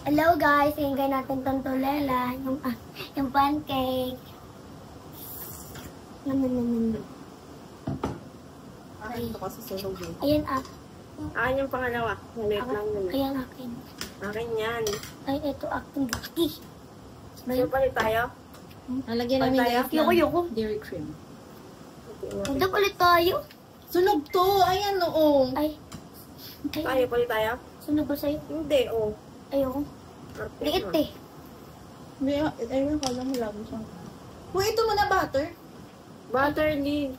Hello guys, ingay natin tong tulela, yung pancake. Akin ito kasi sunog yun. Ayan Akin yung pangalawa. Maliit lang yun. Ayan akin. Akin yan. Ay, ito aking gaki. So, palit tayo? Nalagyan namin guys Yoko. dairy cream. Hindi palit tayo. Sunog to! Ayan oo. Ay. Tayo, palit tayo? Sunog ba sa'yo? Hindi, oh. Ayoko. Liit eh. Hindi, ayun ko lang labo siya. Uy, ito muna butter. Butter leaf.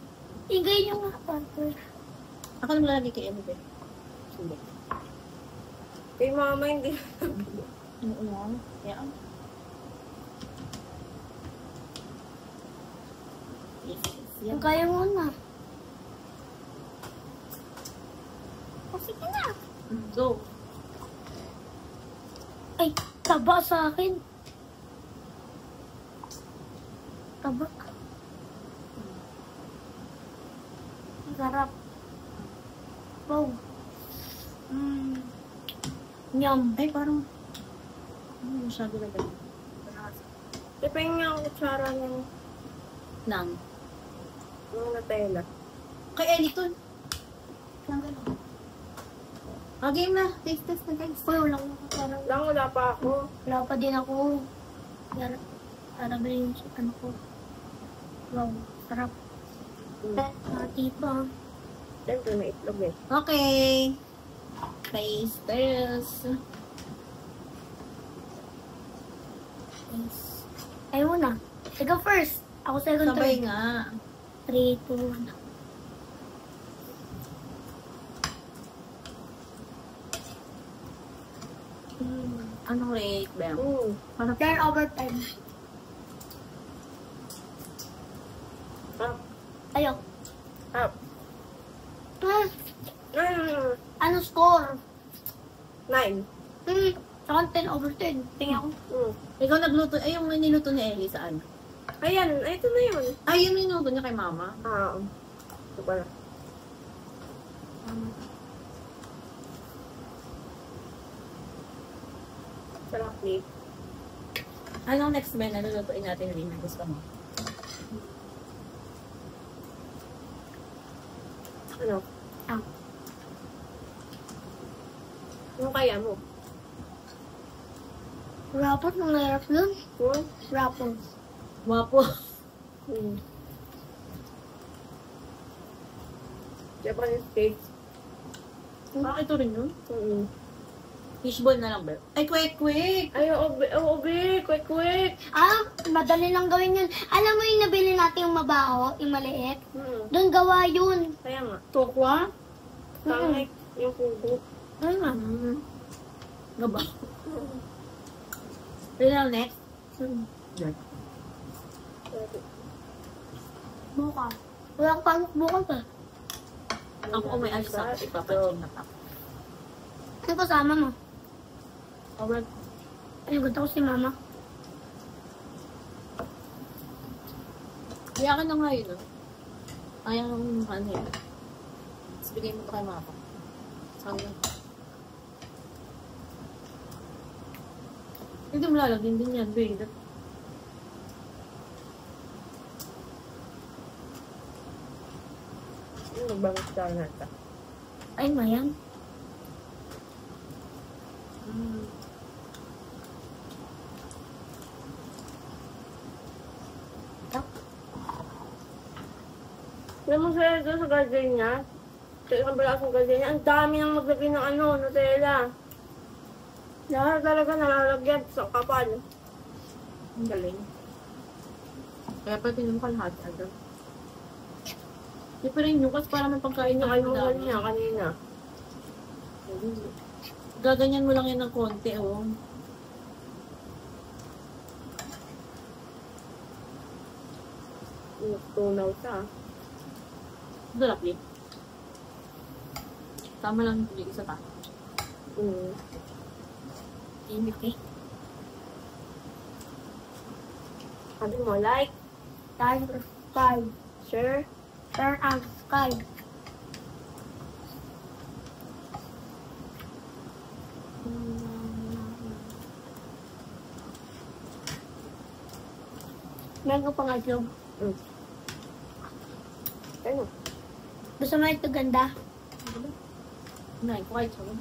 Ingay nyo nga, butter. Ako naman lalagay kay Embe. Hindi. Kay mama, hindi. Oo. Yan. Yung kaya mo na. O, sige na. Go. Ay, taba sa akin. Taba. Sarap. Wow. Yum. Ay, parang... masyado na ganun. Tipeng nga ang kutsara ng Nang. Nutella. Kay Eliton. Nang ganun. Game na. Taste test na guys. Uy, wala Wala pa ako. Wala pa din ako. Para ba yung ano ko. Wow, sarap. Mati pa. Siyempre, may itlog eh. Okay. Taste test. Ay, muna. Ikaw first. Ako second, Sabay third. nga. 3, 2, 1. Anong rate, Bem? Parang 10 over 10. up. Ayok. Up. Ano score? 9. Saka 10 over 10. Tingnan ko. Ikaw nagluto, ay yung niluto ni Ellie saan? Ayan, ito na yun. Ay, yun yung niluto niya kay Mama. Ito pala. Sarap ni. Anong next Ben? Ano lutuin natin rin na gusto mo? Ano? Ano kaya mo? Rapper, nangyarap yun. Rapper. Wapo. Japanese cakes. Ito rin yun? Fishball na lang, Bel. Ay, quick! Ay, obe, quick. Madali lang gawin yun. Alam mo yung nabili natin yung mabaho, yung maliit? Doon gawa yun. Kaya nga. Tokwa? Tangik yung kubo. Ay nga. Gaba. Real next? Buka. Walang panok bukas eh. Ako may alis ako. Ipapansin na pa. Ano kasama mo? Alright. Ay, gusto ko si mama. Kaya ka na nga yun, no? Ayaw ng ano yun. Tapos bigay mo ito kay Mama. Sayang. Hindi mo lalagyan din yan, babe. Nagbangit ka na ito. Ay, mayan. Alam mo sa'yo doon sa garden niya? Sa isang balasong garden niya, ang dami nang maglagay ng Nutella. Lahat talaga nalalagyan sa kapal. Ang galing. Kaya pati nung kalahati agad. Di pa rin yung kasi para may pagkain niya kayo Nakalimutan niya kanina. Gaganyan mo lang yan ng konti, oh. Tunaw siya. Sarap yun. Tama lang yung isa pa. Init eh. Sabi mo, like, Time to subscribe. share, Share and subscribe. Meron ka pang itlog. Ano? Gusto mo itlog ganda? Kumain ko kahit siya.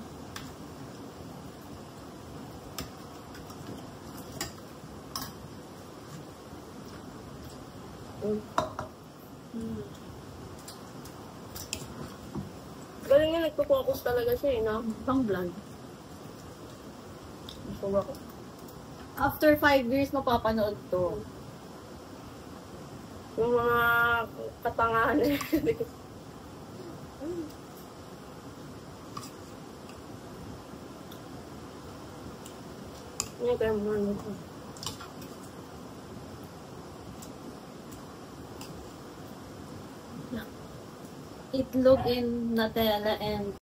Galing nga nagpo-focus talaga siya eh, no? Pang vlog. Gusto ko. After 5 years, mapapanood to. Yung mga katangahan eh. Yan kaya mo ano ko. Itlog in Nutella and